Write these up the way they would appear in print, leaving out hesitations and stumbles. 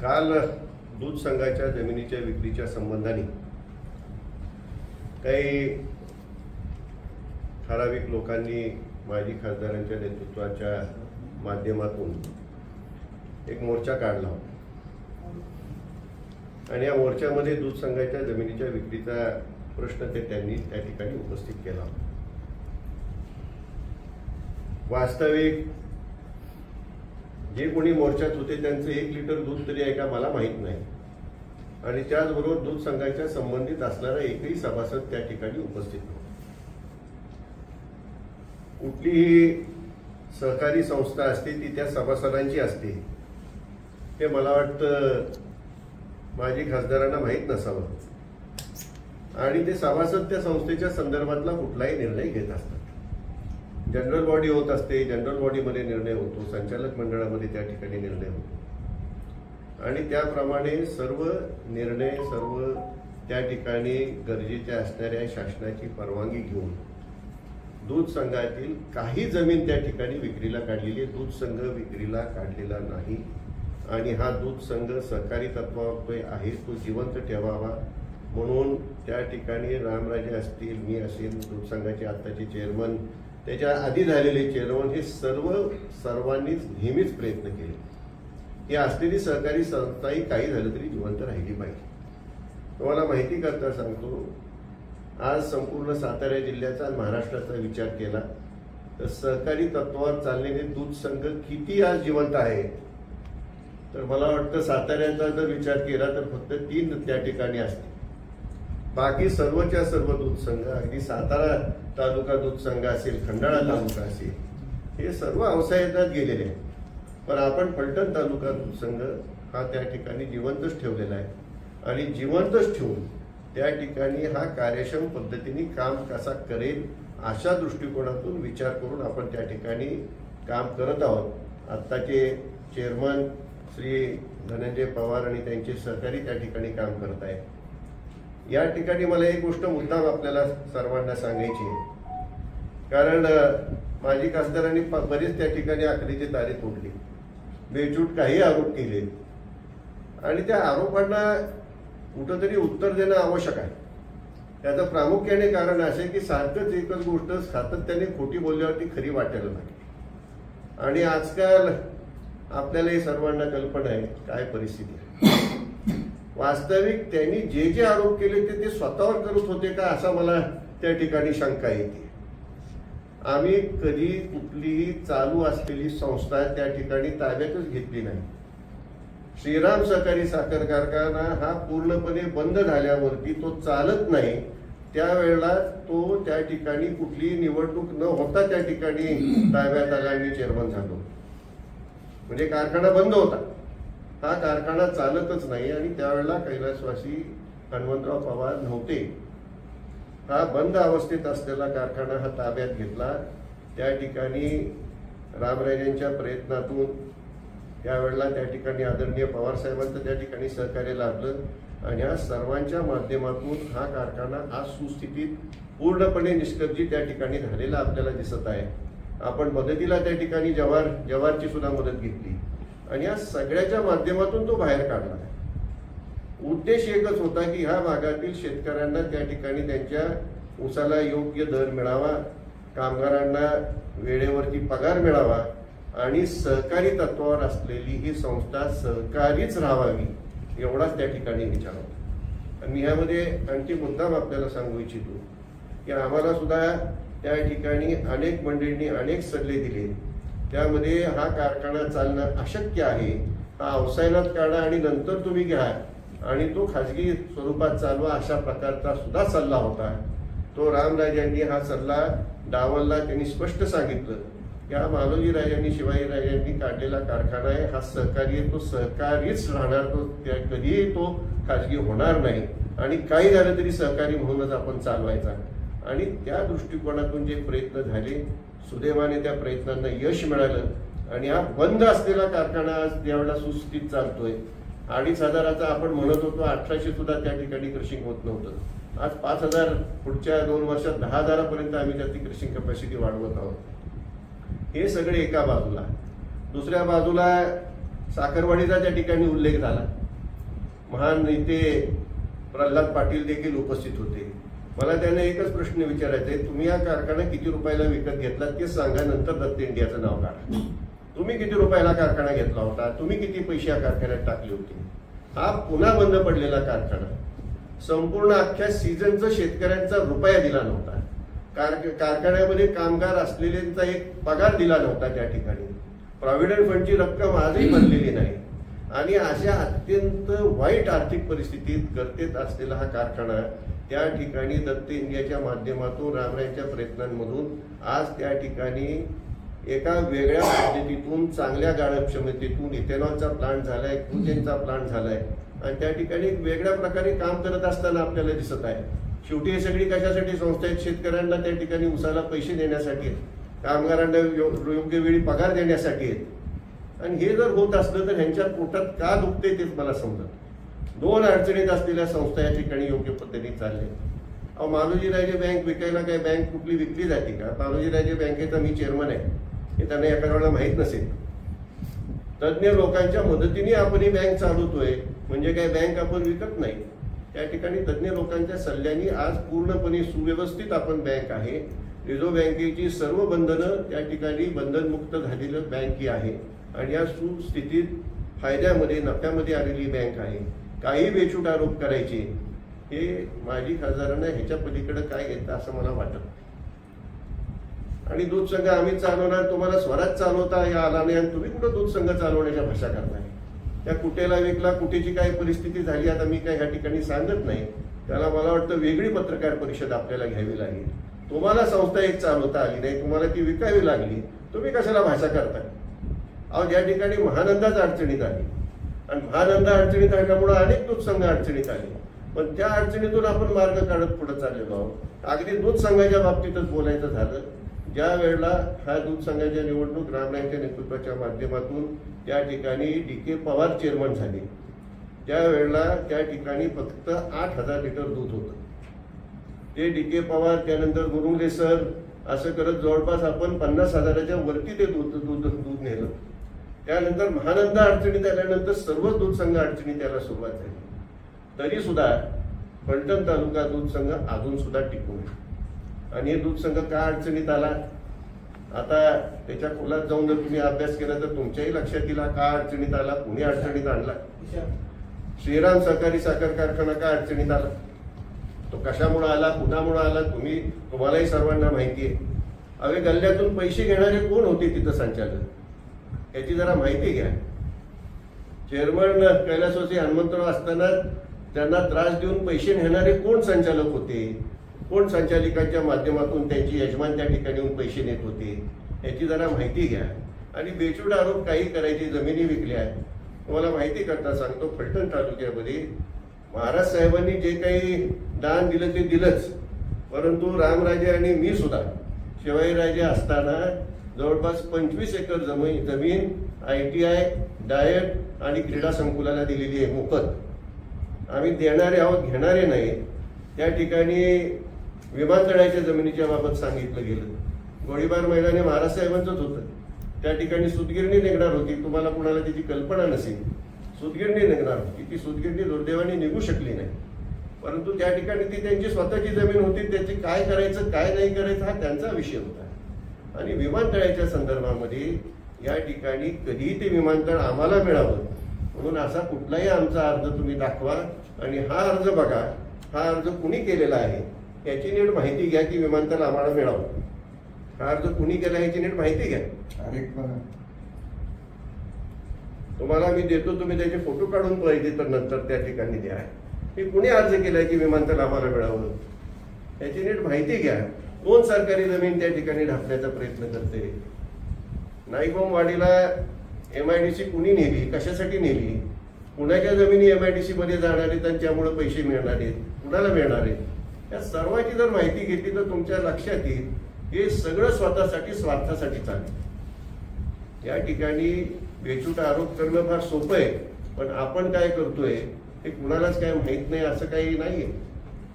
काल दूध संघाच्या जमिनीच्या विक्रीच्या संबंधाने काही ठराविक लोकांनी माजी खासदारांच्या नेतृत्वाच्या माध्यमातून एक मोर्चा काढला होता आणि या मोर्चामध्ये दूध संघाच्या जमिनीच्या विक्रीचा प्रश्न त्यांनी त्या ठिकाणी उपस्थित केला होता। वास्तविक जे कोणी मोर्चात होते त्यांचं 1 लिटर दूध तरी आहे का मला माहित नाही आणि त्याचबरोबर दूध संघाच्या संबंधित असणारा एकही सभासद त्या ठिकाणी उपस्थित नव्हता। कुठलीही सहकारी संस्था असते ती त्या सभासदांची असते हे मला वाटतं माजी खासदारांना माहीत नसावं आणि ते सभासद त्या संस्थेच्या संदर्भातला कुठलाही निर्णय घेत असतात। जनरल बॉडी होत असते, जनरल बॉडीमध्ये निर्णय होतो, संचालक मंडळामध्ये त्या ठिकाणी निर्णय होतो आणि त्याप्रमाणे सर्व निर्णय त्या ठिकाणी गरजेच्या असणाऱ्या शासनाची परवानगी घेऊन दूध संघातील काही जमीन त्या ठिकाणी विक्रीला काढलेली आहे। दूध संघ विक्रीला काढलेला नाही आणि हा दूध संघ सहकारी तत्वावर आहे तो जिवंत ठेवावा म्हणून त्या ठिकाणी रामराजे असतील, मी असेल, दूध संघाचे आत्ताचे चेअरमन, त्याच्या आधी झालेले चेअरमन, हे सर्वांनीच नेहमीच प्रयत्न केले की असलेली सहकारी संस्थाही काही झालं तरी जिवंत राहिली पाहिजे। तुम्हाला माहिती करता सांगतो, आज संपूर्ण सातारा जिल्ह्याचा महाराष्ट्राचा विचार केला तर सहकारी तत्वावर चाललेले दूध संघ किती आज जिवंत आहे तर मला वाटतं साताऱ्याचा जर विचार केला तर फक्त 3 त्या ठिकाणी असतील। बाकी सर्वच्या सर्व दूध संघ, अगदी सातारा तालुका दूध संघ असेल, खंडाळा तालुका असेल, हे सर्व अवसायात गेलेले आहेत, पण आपण फलटण तालुका दूध संघ हा त्या ठिकाणी जिवंतच ठेवलेला आहे आणि जिवंतच ठेवून त्या ठिकाणी हा कार्यक्षम पद्धतीने काम कसा करेल अशा दृष्टिकोनातून विचार करून आपण त्या ठिकाणी काम करत आहोत। आत्ताचे चेअरमन श्री धनंजय पवार आणि त्यांचे सहकारी त्या ठिकाणी काम करत आहेत। या ठिकाणी मला एक गोष्ट मुद्दाम आपल्याला सर्वांना सांगायची आहे, कारण माजी खासदारांनी बरेच त्या ठिकाणी आखरीचे तारे तोडले, बेछूट काही आरोप केले आणि त्या आरोपांना कुठंतरी उत्तर देणं आवश्यक आहे। त्याचं प्रामुख्याने कारण असे की सारखंच एकच गोष्ट सातत्याने खोटी बोलल्यावरती खरी वाटायला लागते आणि आजकाल आपल्याला हे सर्वांना कल्पना आहे काय परिस्थिती आहे। वास्तविक त्यांनी जे आरोप केले ते स्वतःवर करत होते का असा मला त्या ठिकाणी शंका येते। आम्ही कधी कुठलीही चालू असलेली संस्था त्या ठिकाणी ताब्यातच घेतली नाही। श्रीराम सहकारी साखर कारखाना हा पूर्णपणे बंद झाल्यावरती तो चालत नाही त्यावेळेला तो त्या ठिकाणी कुठलीही निवडणूक न होता त्या ठिकाणी ताब्यात आला आणि चेअरमन झालो, म्हणजे कारखाना बंद होता, हा कारखाना चालतच नाही आणि त्यावेळेला कैलासवासी हनुमंतराव पवार नव्हते। हा बंद अवस्थेत असलेला कारखाना हा ताब्यात घेतला, त्या ठिकाणी रामराजेंच्या प्रयत्नातून त्यावेळेला त्या ठिकाणी आदरणीय पवार साहेबांचं त्या ठिकाणी सहकार्य लाभलं आणि या सर्वांच्या माध्यमातून हा कारखाना आज सुस्थितीत पूर्णपणे निष्कर्षित त्या ठिकाणी झालेला आपल्याला दिसत आहे। आपण मदतीला त्या ठिकाणी जवारची सुद्धा मदत घेतली आणि या सगळ्याच्या माध्यमातून तो बाहेर काढला। उद्देश एकच होता की ह्या भागातील शेतकऱ्यांना त्या ठिकाणी त्यांच्या ऊसाला योग्य दर मिळावा, कामगारांना वेळेवरती पगार मिळावा आणि सहकारी तत्वावर असलेली ही संस्था सहकारीच राहावी एवढाच त्या ठिकाणी विचार होता। आणि मी ह्यामध्ये आणखी मुद्दाम आपल्याला सांगू इच्छितो की आम्हाला सुद्धा त्या ठिकाणी अनेक मंडळींनी अनेक सल्ले दिले, त्यामध्ये हा कारखाना चालणं अशक्य आहे, हा अवसायनात काढा आणि नंतर तुम्ही घ्या आणि तो खाजगी स्वरूपात चालवा अशा प्रकारचा सुद्धा सल्ला होता। तो रामराजांनी हा सल्ला डावलला, त्यांनी स्पष्ट सांगितलं की हा मालोजी राजांनी शिवाजीराजांनी काढलेला कारखाना आहे, हा सहकारी आहे, तो सहकारीच राहणार, तो कधीही तो खाजगी होणार नाही आणि काही झालं तरी सहकारी म्हणूनच आपण चालवायचा आणि त्या दृष्टिकोनातून जे प्रयत्न झाले सुदैवाने त्या प्रयत्नांना यश मिळालं आणि हा बंद असलेला कारखाना आज त्यावेळेला सुस्थितीत चालतोय। 2500 आपण म्हणत होतो, 1800 सुद्धा त्या ठिकाणी क्रशिंग होत नव्हतं, आज 5000, पुढच्या 2 वर्षात 10,000 आम्ही त्याची क्रशिंग कॅपॅसिटी वाढवत आहोत। हे सगळे एका बाजूला, दुसऱ्या बाजूला साखरवाडीचा त्या ठिकाणी उल्लेख झाला. महान नेते प्रल्हाद पाटील देखील उपस्थित होते. मला त्यांना एकच प्रश्न विचारायचा आहे, तुम्ही हा कारखाना किती रुपयाला विकत घेतला ते सांगा, नंतर दत्त इंडियाचं नाव काढा. तुम्ही किती रुपयाला कारखाना घेतला होता, तुम्ही किती पैसे या कारखान्यात टाकले होते. हा पुन्हा बंद पडलेला कारखाना संपूर्ण अख्ख्या सीझनचा शेतकऱ्यांचा रुपया दिला नव्हता. कारखान्यामध्ये कामगार असलेल्यांचा एक पगार दिला नव्हता. त्या ठिकाणी प्रॉव्हिडंट फंडची रक्कम आजही भरलेली नाही. आणि अशा अत्यंत वाईट आर्थिक परिस्थितीत गर्तेत असलेला हा कारखाना त्या ठिकाणी दत्त इंडियाच्या माध्यमातून रामरायांच्या प्रयत्नांमधून आज त्या ठिकाणी एका वेगळ्या पद्धतीतून चांगल्या गाळप क्षमतेतून इथेनॉलचा प्लांट झालाय, कोजेनचा प्लांट झालाय आणि त्या ठिकाणी एक वेगळ्या प्रकारे काम करत असताना आपल्याला दिसत आहे. शेवटी हे सगळी कशासाठी संस्था आहेत? शेतकऱ्यांना त्या ठिकाणी उसाला पैसे देण्यासाठी आहेत, कामगारांना योग्य वेळी पगार देण्यासाठी आहेत. आणि हे जर होत असलं तर ह्यांच्या पोटात का दुखते तेच मला समजत. 2 अडचणीत असलेल्या संस्था या ठिकाणी योग्य पद्धतीने चालल्या. अहो, मालोजीराजे बँक विकायला काय बँक कुठली विकली जाते का? मालोजीराजे बँकेचा मी चेअरमन आहे, हे त्यांना एका वेळेला माहीत नसेल. तज्ज्ञ लोकांच्या मदतीने आपण ही बँक चालवतोय म्हणजे काय बँक आपण विकत नाही. त्या ठिकाणी तज्ज्ञ लोकांच्या सल्ल्याने आज पूर्णपणे सुव्यवस्थित आपण बँक आहे. रिझर्व्ह बँकेची सर्व बंधनं त्या ठिकाणी बंधनमुक्त झालेलं बँक ही आहे आणि या सुस्थितीत फायद्यामध्ये नफ्यामध्ये आलेली बँक आहे. काही बेछूट आरोप करायचे हे माजी खासदारांना ह्याच्या पलीकडे काय येतं असं मला वाटत. आणि दूध संघ आम्ही चालवणार, तुम्हाला स्वराज चालवता या आला नाही आणि तुम्ही कुठं दूध संघ चालवण्याच्या भाषा करताय. त्या कुटेला विकला, कुटेची काय परिस्थिती झाली आता मी काय ह्या ठिकाणी सांगत नाही. त्याला मला वाटतं वेगळी पत्रकार परिषद आपल्याला घ्यावी लागेल. तुम्हाला संस्था एक चालवता आली नाही, तुम्हाला ती विकावी लागली, तुम्ही कशाला भाषा करताय? अहो, ज्या ठिकाणी महानंदाच अडचणीत आली आणि महानंदा अडचणीत आल्यामुळे अनेक दूध संघ अडचणीत आले, पण त्या अडचणीतून आपण मार्ग काढत पुढे चाललेलो आहोत. अगदी दूध संघाच्या बाबतीतच बोलायचं झालं, ज्या वेळेला हा दूध संघाच्या निवडणूक रामरायांच्या नेतृत्वाच्या माध्यमातून त्या ठिकाणी डी.के. पवार चेअरमन झाले, त्यावेळेला त्या ठिकाणी फक्त 8,000 लिटर दूध होतं. ते डी.के. पवार, त्यानंतर मुरुंगले सर असं करत जवळपास आपण 50,000च्या वरती ते दूध नेलं. त्यानंतर महानंदा अडचणीत आल्यानंतर सर्वच दूध संघ अडचणीत यायला सुरुवात झाली. तरी सुद्धा फलटण तालुका दूध संघ अजून सुद्धा टिकून आहे. आणि हे दूध संघ का अडचणीत आला, आता त्याच्या खोलात जाऊन जर तुम्ही अभ्यास केला तर तुमच्याही लक्षात येईल का अडचणीत आला, कुणी अडचणीत आणला. श्रीराम सहकारी साखर कारखाना का अडचणीत आला, तो कशामुळे आला, कुणामुळे आला, तुम्हालाही सर्वांना माहिती आहे. अवे गल्ल्यातून पैसे घेणारे कोण होते तिथं संचालक, याची जरा माहिती घ्या. चेअरमन कैलासवासी हनुमंतराव असताना त्यांना त्रास देऊन पैसे नेणारे कोण संचालक होते, कोण संचालिकांच्या माध्यमातून त्यांची यजमान त्या ठिकाणी येऊन पैसे नेत होते, याची जरा माहिती घ्या. आणि बेछूट आरोप काही करायची, जमिनी विकल्या. तुम्हाला माहिती करता सांगतो, फलटण तालुक्यामध्ये महाराज साहेबांनी जे काही दान दिलं ते दिलंच, परंतु रामराजे आणि मी सुद्धा शिवाजीराजे असताना जवळपास 25 एकर जमीन ITI, डायट आणि क्रीडा संकुलाला दिलेली आहे मोफत. आम्ही देणारे आहोत, घेणारे नाही. त्या ठिकाणी विमानतळाच्या जमिनीच्या बाबत सांगितलं गेलं. गोळीबार मैदाने महाराज साहेबांचंच होतं. त्या ठिकाणी सूतगिरणी निघणार होती, तुम्हाला कुणाला त्याची कल्पना नसेल. सूतगिरणी निघणार होती, ती सूतगिरणी दुर्दैवाने निघू शकली नाही. परंतु त्या ठिकाणी ती त्यांची स्वतःची जमीन होती, त्याची काय करायचं काय नाही करायचं हा त्यांचा विषय होता. आणि विमानतळाच्या संदर्भामध्ये या ठिकाणी कधीही ते विमानतळ आम्हाला मिळावं म्हणून असा कुठलाही आमचा अर्ज तुम्ही दाखवा आणि हा अर्ज बघा, हा अर्ज कुणी केलेला आहे याची नीट माहिती घ्या की विमानतळ आम्हाला मिळावं. हा अर्ज कुणी केला याची नीट माहिती घ्या. तुम्हाला मी देतो, तुम्ही त्याचे फोटो काढून पाहिजे तर नंतर त्या ठिकाणी द्या की कुणी अर्ज केलाय की विमानतळ आम्हाला मिळावं याची नीट माहिती घ्या. कोण सरकारी जमीन त्या ठिकाणी ढापण्याचा प्रयत्न करते. नाईकबामवाडीला MIDC कुणी नेली, कशासाठी नेली, कुणाच्या जमिनी MIDC मध्ये जाणार आहेत आणि त्यामुळे पैसे मिळणार आहेत, कुणाला मिळणार आहेत, या सर्वांची जर माहिती घेतली तर तुमच्या लक्षात येईल हे सगळं स्वतःसाठी स्वार्थासाठी चालेल. या ठिकाणी बेछूट आरोप करणं फार सोपं आहे, पण आपण काय करतोय हे कुणालाच काय माहित नाही असं काही नाहीये.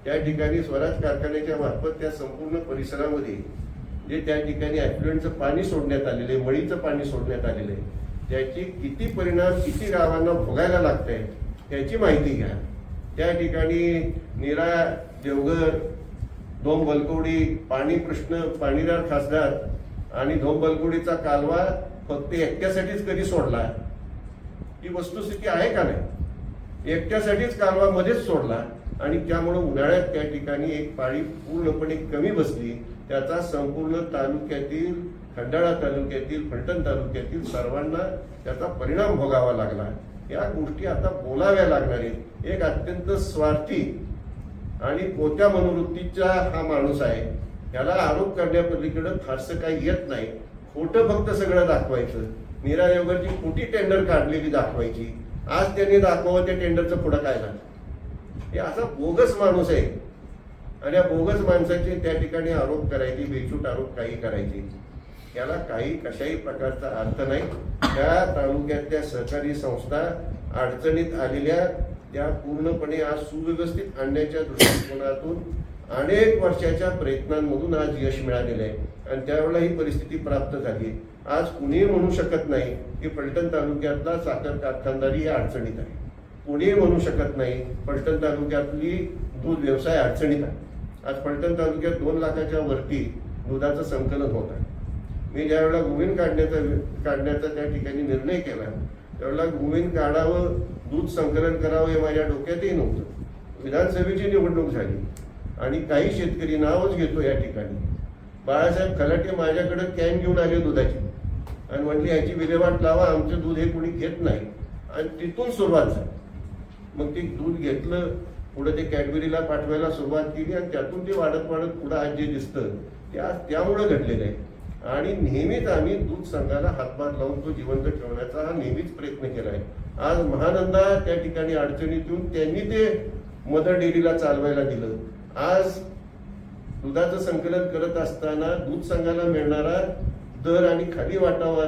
त्या ठिकाणी स्वराज कारखान्याच्या मार्फत त्या संपूर्ण परिसरामध्ये जे त्या ठिकाणी ॲफ्लुएंटचं पाणी सोडण्यात आलेलं आहे, मळीचं पाणी सोडण्यात आलेलं आहे, त्याची किती परिणाम किती गावांना भोगायला लागते याची माहिती घ्या. त्या ठिकाणी नीरा देवघर, धोम-बलकवडी पाणी प्रश्न, पाणीदार खासदार आणि धोम-बलकवडीचा कालवा फक्त एकट्यासाठीच कधी सोडला? ही वस्तुस्थिती आहे का नाही? एकट्यासाठीच कालवा मध्येच सोडला आणि त्यामुळे उन्हाळ्यात त्या ठिकाणी एक पाळी पूर्णपणे कमी बसली. त्याचा संपूर्ण तालुक्यातील, खंडाळा तालुक्यातील, फलटण तालुक्यातील सर्वांना त्याचा परिणाम भोगावा लागला. या गोष्टी आता बोलाव्या लागणार आहेत. एक अत्यंत स्वार्थी आणि पोत्या मनोवृत्तीचा हा माणूस आहे. याला आरोप करण्यापलीकडे फारसं काही येत नाही. खोटं फक्त सगळं दाखवायचं. नीरा देवघरची खोटी टेंडर काढलेली दाखवायची. आज त्यांनी दाखवावं त्या टेंडरचं पुढं काय झालं. हे असा बोगस माणूस आहे आणि या बोगस माणसाचे त्या ठिकाणी आरोप करायचे, बेछूट आरोप काही करायचे, याला काही कशाही प्रकारचा अर्थ नाही. त्या तालुक्यातल्या सहकारी संस्था अडचणीत आलेल्या त्या पूर्णपणे आज सुव्यवस्थित आणण्याच्या दृष्टिकोनातून अनेक वर्षाच्या प्रयत्नांमधून आज यश मिळालेलं आहे आणि त्यावेळेला ही परिस्थिती प्राप्त झाली. आज कुणीही म्हणू शकत नाही की फलटण तालुक्यातला साखर कारखानदारी या अडचणीत आहे. कुणीही म्हणू शकत नाही फलटण तालुक्यातली दूध व्यवसाय अडचणीत आहे. आज फलटण तालुक्यात 2 लाखाच्या वरती दुधाचं संकलन होत आहे. मी ज्यावेळेला गुवीण काढण्याचा त्या ठिकाणी निर्णय केला त्यावेळेला गुवीण काढावं, दूध संकलन करावं हे माझ्या डोक्यातही नव्हतं. विधानसभेची निवडणूक झाली आणि काही शेतकरी नावच घेतो या ठिकाणी. बाळासाहेब खलाटे माझ्याकडे कॅन घेऊन आले दुधाची आणि म्हटली याची विल्हेवाट लावा, आमचं दूध हे कोणी घेत नाही. आणि तिथून सुरुवात झाली. मग ते दूध घेतलं, पुढे ते कॅडबरीला पाठवायला सुरुवात केली आणि त्यातून ते वाढत वाढत पुढे आज जे दिसतं ते आज त्यामुळे घडलेलं आहे. आणि नेहमीच आम्ही दूध संघाला हातभार लावून तो जिवंत ठेवण्याचा हा नेहमीच प्रयत्न केला आहे. आज महानंदा त्या ठिकाणी अडचणीतून त्यांनी ते मदर डेअरीला चालवायला दिलं. आज दुधाचं संकलन करत असताना दूध संघाला मिळणारा दर आणि खाली वाटावा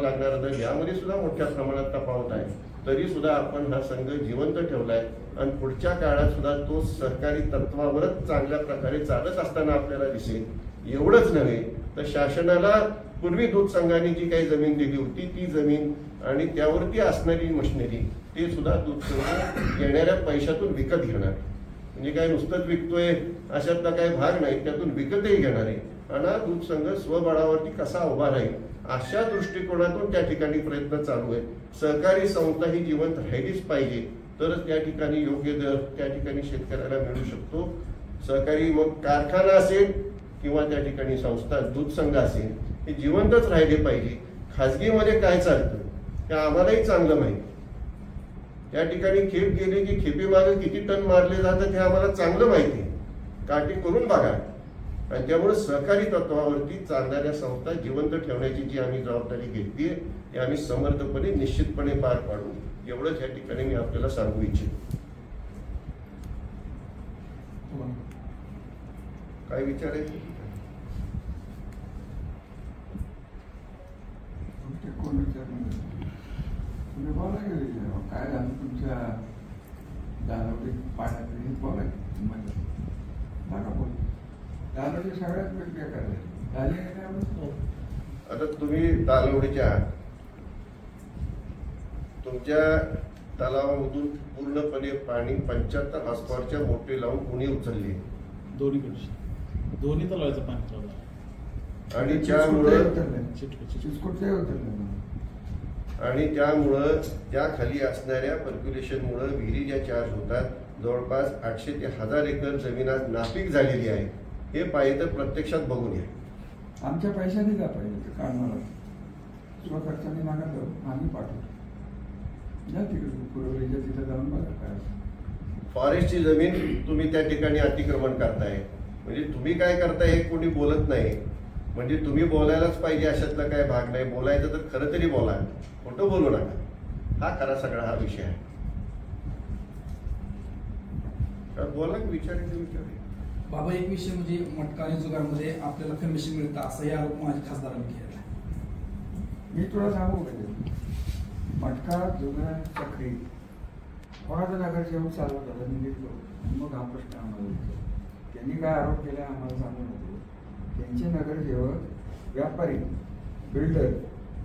लागणारा दर यामध्ये सुद्धा मोठ्या प्रमाणात तफावत आहे. तरी सुद्धा आपण हा संघ जिवंत ठेवलाय आणि पुढच्या काळात सुद्धा तो सहकारी तत्वावरच चांगल्या प्रकारे चालत असताना आपल्याला दिसेल. एवढंच नव्हे तर शासनाला पूर्वी दूध संघाने जी काही जमीन दिली होती ती जमीन आणि त्यावरती असणारी मशिनरी ते सुद्धा दूध संघ येणाऱ्या पैशातून विकत घेणार. म्हणजे काय नुसतंच विकतोय अशातला काही भाग नाही, त्यातून विकतही घेणार आहे. आणि हा दूध संघ स्वबळावरती कसा उभा राहील अशा दृष्टिकोनातून त्या ठिकाणी प्रयत्न चालू आहे. सहकारी संस्था ही जिवंत राहिलीच पाहिजे तरच त्या ठिकाणी योग्य दर त्या ठिकाणी शेतकऱ्याला मिळू शकतो. सहकारी मग कारखाना असेल किंवा त्या ठिकाणी संस्था दूध संघ असेल हे जिवंतच राहिले पाहिजे. खाजगीमध्ये काय चालतं ते आम्हालाही चांगलं माहिती. त्या ठिकाणी खेप गेली की खेपेमागे किती टन मारले जातात हे आम्हाला चांगलं माहिती आहे. काठी करून बघा. आणि त्यामुळे सहकारी तत्वावरती चालणाऱ्या संस्था जिवंत ठेवण्याची जी आम्ही जबाबदारी घेतली आहे ती आम्ही समर्थपणे निश्चितपणे पार पाडू एवढंच या ठिकाणी मी आपल्याला सांगू इच्छितो. काय विचारायचं काय झालं तुमच्या पाण्यात बोला सगळ्यात वेगवेगळ्या आता तुम्ही दालवडीच्या तुमच्या तलावामधून पूर्णपणे पाणी 75 हॉर्सपॉवरच्या मोटरी लावून कुणी उचलली दोन्ही तलावाचं पाणी चालू आणि त्यामुळं त्या खाली असणाऱ्या पर्क्युलेशनमुळे विहिरी ज्या चार्ज होतात जवळपास 800 ते 1000 एकर जमीन आज नापीक झालेली आहे. हे पाहिजे तर प्रत्यक्षात बघून घ्या. आमच्या पैशाने जा पाहिजे काढणारा स्वखर्चाने मागा आम्ही पाठवतो. जा तिकडे पुरवलीच्या तिथे जाऊन बघा काय. फॉरेस्टची जमीन तुम्ही त्या ठिकाणी अतिक्रमण करताय म्हणजे तुम्ही काय करताय हे कोणी बोलत नाही. म्हणजे तुम्ही बोलायलाच पाहिजे अशातला काय भाग नाही. बोलायचं तर खरं तरी बोला, खोटं बोलू नका. हा खरा सगळा हा विषय आहे. बोला विचारायचं विचार. बाबा एक विषय म्हणजे मटका आणि जुगारमध्ये आपल्याला कमिशन मिळतं असाही आरोप माझ्या खासदारांनी केला. मी तुला सांगू पाहिजे मटका जुगार चक्री कोणाचं नगरसेवक चालवत होता मी मग हा प्रश्न आम्हाला त्यांनी काय आरोप केला आम्हाला सांगू नको. त्यांचे नगरसेवक व्यापारी बिल्डर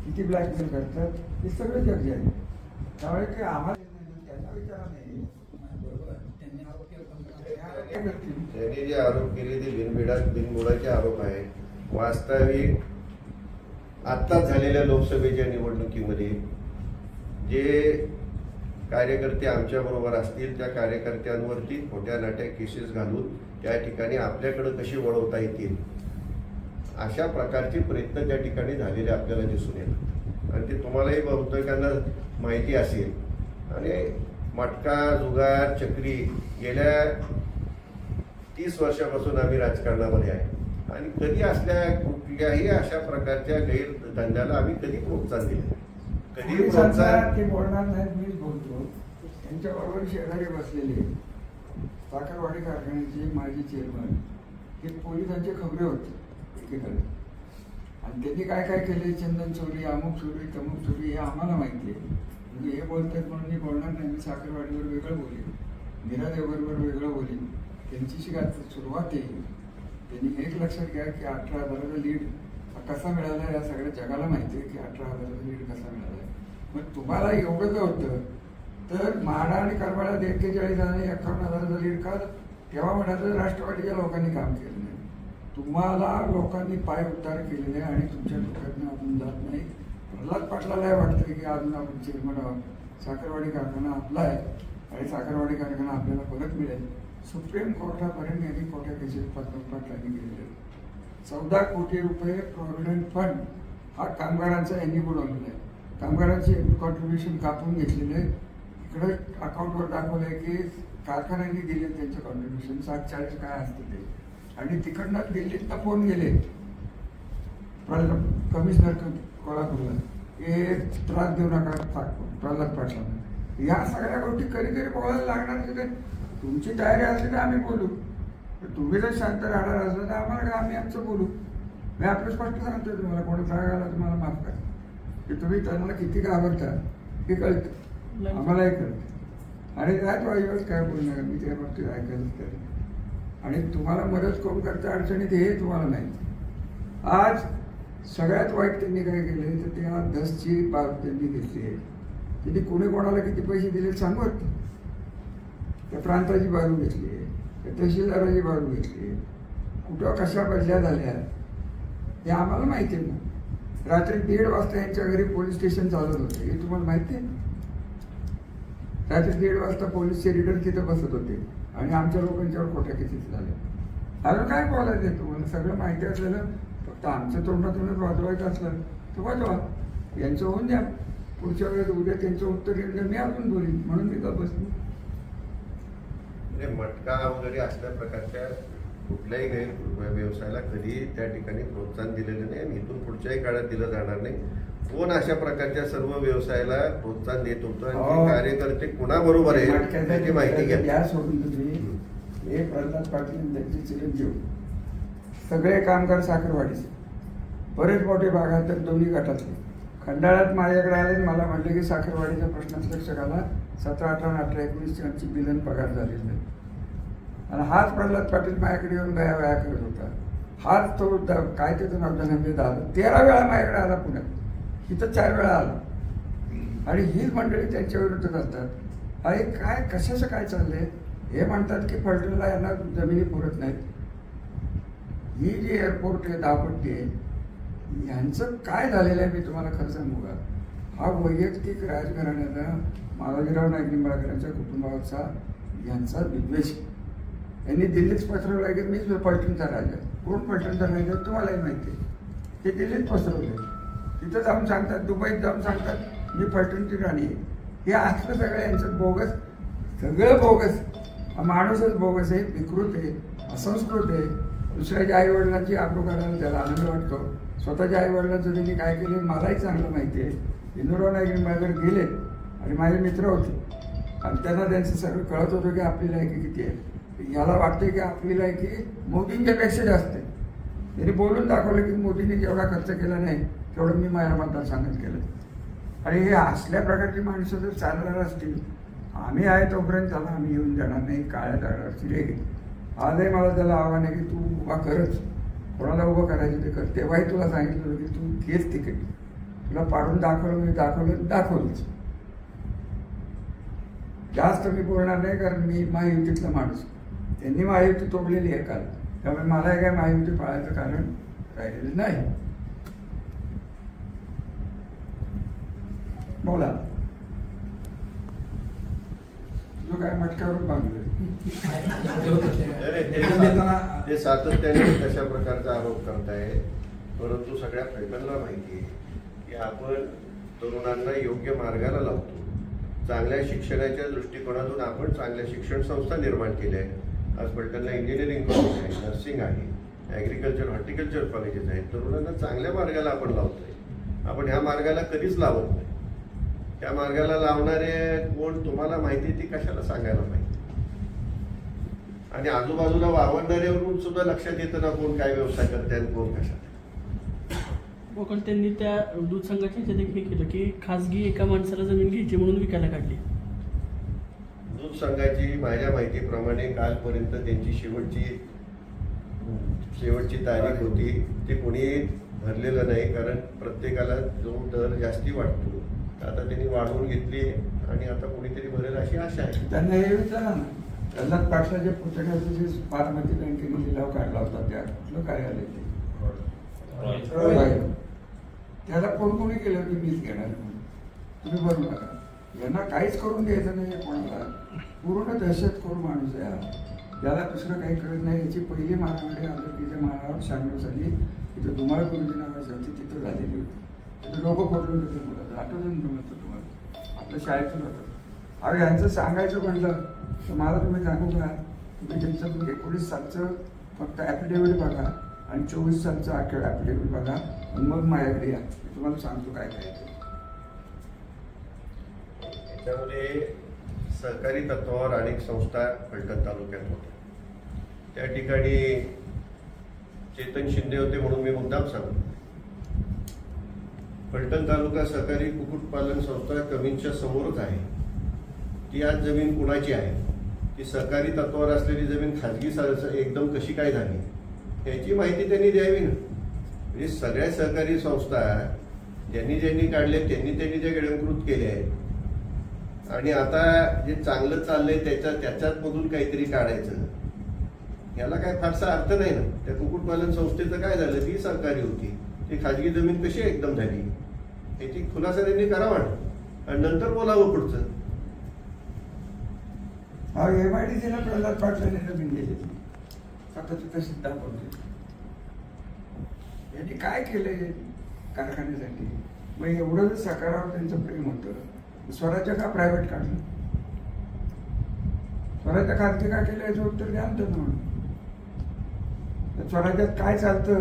किती ब्लॅकमेल करतात हे सगळं जग आहे. त्यामुळे ते आम्हाला त्यांना विचारा नाही. बरोबर आहे. त्यांनी आरोप केला पण काय करतील? त्यांनी जे आरोप केले ते बिनबुडाचे आरोप आहेत. वास्तविक आत्ताच झालेल्या लोकसभेच्या निवडणुकीमध्ये जे कार्यकर्ते आमच्या बरोबर असतील त्या कार्यकर्त्यांवरती खोट्या नाट्या केसेस घालून त्या ठिकाणी आपल्याकडे कशी वळवता येतील अशा प्रकारचे प्रयत्न त्या ठिकाणी झालेले आपल्याला दिसून येतात. आणि ते तुम्हालाही बहुतेकांना माहिती असेल. आणि मटका जुगार चक्री गेल्या 30 वर्षापासून आम्ही राजकारणामध्ये आहे आणि कधी असल्या कुठल्याही अशा प्रकारच्या गैरधंद्याला आम्ही कधी प्रोत्साहन दिले कधी प्रोत्साहन ते बोलणार नाहीत. मीच बोलतो. त्यांच्याबरोबर शेजारी बसलेले साखरवाडी कारखान्याचे माजी चेअरमन हे पोलिसांचे खबरे होते एकीकडे. आणि त्यांनी काय काय केले, चंदन चोरी, अमुक चोरी, तमुक चोरी, हे आम्हाला माहिती आहे. म्हणजे हे बोलतात म्हणून मी बोलणार नाही. मी साखरवाडीवर वेगळं बोलेन, मीरादेवबरोबर वेगळं बोलेन. त्यांची सुरुवात आहे. त्यांनी एक लक्षात घ्या की 18,000चा लीड कसा मिळाला या सगळ्या जगाला माहिती आहे की 18,000चा लीड कसा मिळाला. मग तुम्हाला एवढं काय होतं तर माढा आणि करमाळ्यात 41 आणि 51,000चा लीड का तेव्हा म्हणायचं राष्ट्रवादीच्या लोकांनी काम केलं नाही. तुम्हाला लोकांनी पाय उतार केलेले आणि तुमच्या डोक्यातनं आपण जात नाही. प्रल्हाद पाटलाला वाटतं की अजून आपण चेअरमन आहोत, साखरवाडी कारखाना आपला आहे आणि साखरवाडी कारखाना आपल्याला परत मिळेल. सुप्रीम कोर्टापर्यंत यांनी खोट्या केसेस पाटलांनी केलेले. 14 कोटी रुपये प्रॉव्हिडंट फंड हा कामगारांचा यांनी बुडवलेला आहे. कामगारांचे कॉन्ट्रीब्युशन कापून घेतलेले. इकडे अकाउंटवर दाखवलंय की कारखान्यांनी दिले त्यांचं कॉन्ट्रीब्युशन 740 काय असतं ते. आणि तिकडनं दिल्लीतनं फोन गेले कमिशनर कोल्हापूरला हे त्रास देऊ नका प्रल्हाद पाटलांना. या सगळ्या गोष्टी कधीतरी बोलायला लागणार तिथे. तुमची तयारी असली तर आम्ही बोलू. तुम्ही जर शांत राहणार असलं तर आम्हाला काय आम्ही आमचं बोलू. मी आपलं स्पष्ट सांगतो तुम्हाला. कोणी राग आला तुम्हाला माफ करा की तुम्ही त्यांना किती घाबरता हे कळतं, आम्हालाही कळतं. आणि त्याच वाईवच काय बोलू नका. मी त्या बाबतीत ऐकायलाच तयार. आणि तुम्हाला मदत कोण करता अडचणीत हे तुम्हाला नाही. आज सगळ्यात वाईट त्यांनी काय केले तर त्या 10ची बाब त्यांनी घेतली आहे. त्यांनी कोणी कोणाला किती पैसे दिले सांगत. त्या प्रांताची बाजू घेतली आहे, त्या तहसीलदाराची बाजू घेतली आहे. कुठं कशा बदल्या झाल्या हे आम्हाला माहिती आहे ना. रात्री 1:30 वाजता यांच्या घरी पोलीस स्टेशन चालत होते हे तुम्हाला माहिती आहे. रात्री 1:30 वाजता पोलीसचे रीडर तिथे बसत होते आणि आमच्या लोकांच्यावर खोट्या केसेस झाल्या. अजून काय बोलायचं तुम्हाला सगळं माहिती असलेलं. फक्त आमच्या तोंडातूनच वाजवायचं असलं तर वाजवा. यांचं होऊन द्या. पुढच्या वेळेस उद्या त्यांचं उत्तर येईल मी अजून बोलीन म्हणून मी का बसलो. मटका वगैरे असल्या प्रकारच्या कुठल्याही व्यवसायाला कधी त्या ठिकाणी प्रोत्साहन दिलेलं नाही आणि इथून पुढच्याही काळात दिलं जाणार नाही. कोण अशा प्रकारच्या सर्व व्यवसायाला प्रोत्साहन देत होतं आणि कार्यकर्ते कुणाबरोबर आहे त्याची माहिती घ्या. सोडून तुम्ही हे प्रल्हाद पाटील त्यांचे चिरंजीव सगळे कामगार साखरवाडीचे बरेच मोठे भाग आहेत तर दोन्ही गटातले. खंडाळ्यात माझ्याकडे आले मला म्हटले की साखरवाडीच्या प्रश्नात लक्ष घाला. 17, 18, 18, 19 आमची बिलन पगार झालेली नाही. आणि हाच प्रल्हाद पाटील माझ्याकडे येऊन गया वया करत होता. हाच तो काय त्याचं नाव धनंजय दादा 13 वेळा माझ्याकडे आला पुण्यात. इथं 4 वेळा आला. आणि हीच मंडळी त्यांच्या विरुद्ध करतात. अरे काय कशाचं काय चाललंय. हे म्हणतात की फलटणला यांना जमिनी पुरत नाहीत. ही जी एअरपोर्ट आहे धावपट्टी आहे यांचं काय झालेलं आहे मी तुम्हाला खरं सांगू का. हा वैयक्तिक राजघराण्याचा माधवजीराव नाईक निंबाळकरांच्या कुटुंबाचा यांचा विद्वेष. यांनी दिल्लीत पसरवलं की मीच फलटणचा राजा. कोण फलटणचा राजा तुम्हालाही माहिती आहे. ते दिल्लीत पसरवले. तिथं जाऊन सांगतात, दुबईत जाऊन सांगतात मी फलटणची राणी आहे. हे असलं सगळं यांचं बोगस. सगळं बोगस. हा माणूसच बोगस आहे, विकृत आहे, असंस्कृत आहे. दुसऱ्याच्या आईवडिलांची आबरू करायला त्याला आनंद वाटतो. स्वतःच्या आईवडिलांचं त्यांनी काय केले मलाही चांगलं माहिती आहे. इंदुराव नाईक निंबाळकर गेले आणि माझे मित्र होते आणि त्यांना त्यांचं सगळं कळत होतं की आपली लायकी किती आहे. याला वाटतं की आपली लायकी मोदींच्या पेक्षा जास्त आहे. त्यांनी बोलून दाखवलं की मोदींनी जेवढा खर्च केला नाही तेवढं मी माझ्या मतदारसंघात केलं. आणि हे असल्या प्रकारची माणसं जर चालणार असतील आम्ही आहे तोपर्यंत त्याला आम्ही येऊन जाणार नाही. काळ्या दगडाची रे. आजही मला त्याला आव्हान आहे की तू उभा करच. कोणाला उभं करायचं ते कर. तेव्हाही तुला सांगितलं की तू घेच तिकीट. तुला पाडून दाखवलंच. जास्त मी बोलणार नाही, कारण मी महायुतीतला माणूस. त्यांनी महायुती तोडलेली आहे काल, त्यामुळे मला काय महायुती पाळायचं कारण राहिलेलं नाही. बोला, तुझं काय मटक्यावरून बांधलं? ते सातत्याने कशा प्रकारचा आरोप करताय, परंतु सगळ्या फलटणला माहिती आहे की आपण तरुणांना योग्य मार्गाला लावतो. चांगल्या शिक्षणाच्या दृष्टिकोनातून आपण चांगल्या शिक्षण संस्था निर्माण केल्या आहेत. आज फलटणला इंजिनिअरिंग कॉलेज आहे, नर्सिंग आहे, ॲग्रिकल्चर हॉर्टिकल्चर कॉलेजेस आहेत. तरुणांना चांगल्या मार्गाला आपण लावतोय. आपण ह्या मार्गाला कधीच लावत नाही. त्या मार्गाला लावणारे कोण तुम्हाला माहिती, ती कशाला सांगायला पाहिजे. आणि आजूबाजूला वावरणाऱ्यावरून सुद्धा लक्षात येतं ना कोण काय व्यवसाय करते आणि कोण कशात. पण त्यांनी त्या दूध संघाच्या ह्याच्यात हे केलं की खासगी एका माणसाला जमीन घ्यायची म्हणून विकायला काढली. दूध संघाची माझ्या माहितीप्रमाणे कालपर्यंत त्यांची शेवटची तारीख होती. ते कोणी भरलेलं नाही, कारण प्रत्येकाला जो दर जास्ती वाटतो आता त्यांनी वाढवून घेतली आणि आता कोणीतरी भरेल अशी आशा आहे. त्यांना हे विचारा ना, प्रल्हाद पाटलाच्या पुतण्याचा जे बारामती बँकेने लिलाव काढला होता, त्या कुठलं कार्यालय ते त्याला कोणी केलं की मीच घेणार म्हणून. तुम्ही बरोबर नका, यांना काहीच करून द्यायचं नाही. कोणाला पूर्ण दहशतखोर माणूस आहे, ज्याला दुसरं काही कळत नाही. याची पहिली महाराष्ट्र आंदोलनाच्या मानावर 96 साली तिथं धुमाळ गुरुजी नावाची होती, तिथं झालेली होती. तिथं लोक फोटून होते मुलं, आठवून तुम्हाला आपल्या शाळेतून होतं. अरे यांचं सांगायचं म्हणलं तर मला तुम्ही सांगू का, तुम्ही त्यांचं 19 सालचं फक्त ॲफिडेव्हिट बघा आणि 24 सालचं अख्खं ॲफिडेव्हिट बघा, मग माझ्याकडे या, तुम्हाला सांगतो काय करायचं. त्यामध्ये सहकारी तत्वावर अनेक संस्था फलटण तालुक्यात होत्या. त्या ठिकाणी चेतन शिंदे होते म्हणून मी मुद्दाम सांगतो. फलटण तालुका सहकारी कुक्कुटपालन संस्था कमींच्या समोरच आहे. ती आज जमीन कुणाची आहे, ती सहकारी तत्वावर असलेली जमीन खाजगी एकदम कशी काय झाली याची माहिती त्यांनी द्यावी ना. म्हणजे सगळ्या सहकारी संस्था ज्यांनी काढले त्यांनी त्या गिळंकृत केले आहेत. आणि आता जे चांगलं चाललंय त्याच्यात मधून काहीतरी काढायचं, याला काय फारसा अर्थ नाही ना. त्या कुक्कुटपालन संस्थेचं काय झालं, ती सरकारी होती, ती खाजगी जमीन कशी एकदम झाली याची खुलासा त्यांनी करावा आणि नंतर बोलावं पुढचं. MIDCला प्रल्हाद पाटलाने जमीन दिली, स्वतःची तशीच दाखवली. यांनी काय केलंय कारखान्यासाठी? मग एवढं जर सकारावर त्यांचं प्रेम होतं, स्वराज्य का प्रायव्हेट काढलं? स्वराज्य खाजगी का केलं याचं उत्तर द्या ना म्हणून. स्वराज्यात काय चालतं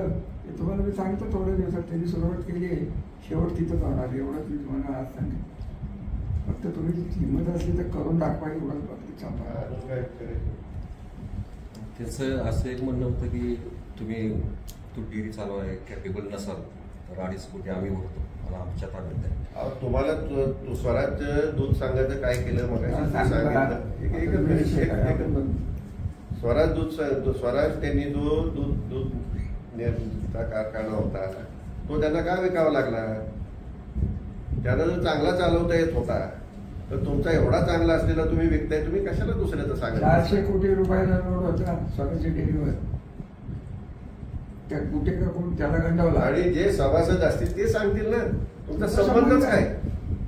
हे तुम्हाला मी सांगतो थोड्या दिवसात. त्यांनी सुरुवात केली आहे, शेवट तिथं जाणार, एवढंच मी तुम्हाला आज सांगेन. फक्त तुम्ही हिंमत असली तर करून दाखवा, एवढंच फक्त त्याचं असं एक म्हणणं होतं की तुम्ही दूध डेअरी चालवाय कॅपेबल नसाल तर 2.5 कोटी आम्ही भरतो, मला आमच्या ताब्यात आहे. तुम्हाला स्वराज्य दूध संघाचं काय केलं मग स्वराज त्यांनी जो दूधचा कारखाना होता तो त्यांना का विकावा लागला? त्यांना जर चांगला चालवता येत होता तर तुमचा एवढा चांगला असलेला तुम्ही विकताय, तुम्ही कशाला दुसऱ्याचं सांगा? 400 कोटी रुपयाचा लोड होता स्वराज्य डेअरीवर. त्या कुठे का कोण त्याला गंडावला. आणि जे सभासद असतील ते सांगतील ना. तुमचा संबंधच काय?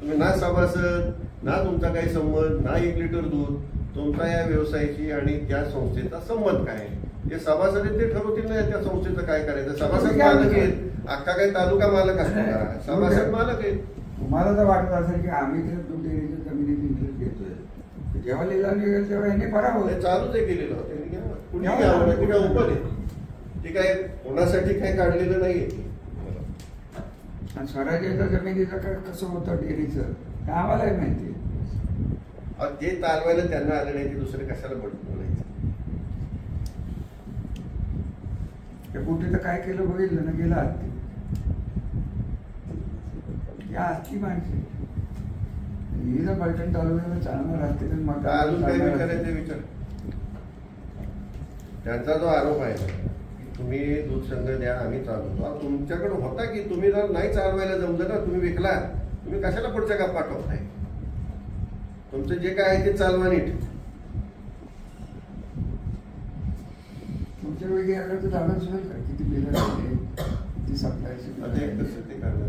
तुम्ही ना सभासद ना तुमचा काही संबंध, ना 1 लिटर दूध. तुमचा या व्यवसायाची आणि त्या संस्थेचा संबंध काय? जे सभासद आहेत ते ठरवतील ना त्या संस्थेचं काय करायचं. सभासद मालक आहेत, अख्खा काही तालुका मालक असतो का? सभासद मालक आहेत. तुम्हाला तर वाटत असेल की आम्ही ते दूध डेअरीच्या जमिनीत इंटरेस्ट घेतोय, जेव्हा लिहिला निघेल तेव्हा यांनी पराभव चालूच आहे केलेलं. कुणी घ्यावं नाही, कुठे ओपन आहे. ते काय कोणासाठी काय काढलेलं नाहीये. आणि स्वराज्याच्या जमिनीचं कसं होतं डेअरीचं हे आम्हालाही माहिती आहे. ते चालवायला त्यांना आलं नाही, ते दुसरे कशाला बोलायचं. कुठे तर काय केलं बघितलं ना, गेला हत्ती. या हत्ती माणसे ही जर फलटण तालुक्याला चालणार असते तर मग अजून काही विचारायचे विचार. त्यांचा जो आरोप आहे तुम्ही दूध संघ द्या, आम्ही चालवतो. आता तुमच्याकडे होता की तुम्ही जर नाही चालवायला जमलं ना, तुम्ही विकला, तुम्ही कशाला पुढच्या का पाठवताय? तुमचं जे काय आहे ते चालवा नीट. तुमच्या वेळी याकडे दादा सुद्धा किती बिलं किती आता सप्लायचे एक कसं ते करणार